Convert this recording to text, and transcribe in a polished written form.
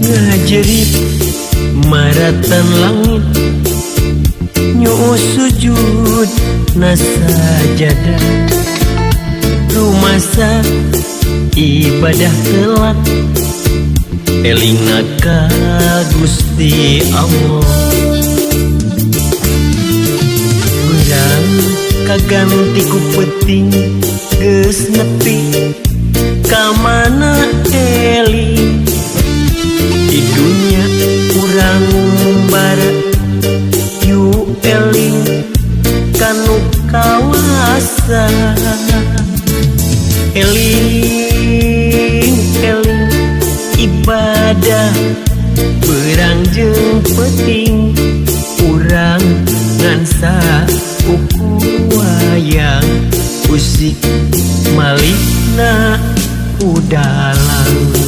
ngajerit maratan langit nyu sujud nasajadah rumasa ibadah telat eling ka Gusti Allah urang kaganti ku peuting geus nepi ka mana eling di dunia urang ngumbara yu eling kanu kawasa eling eling ibadah berang jeung peuting urang ngansa uku wayang usik malikna udalang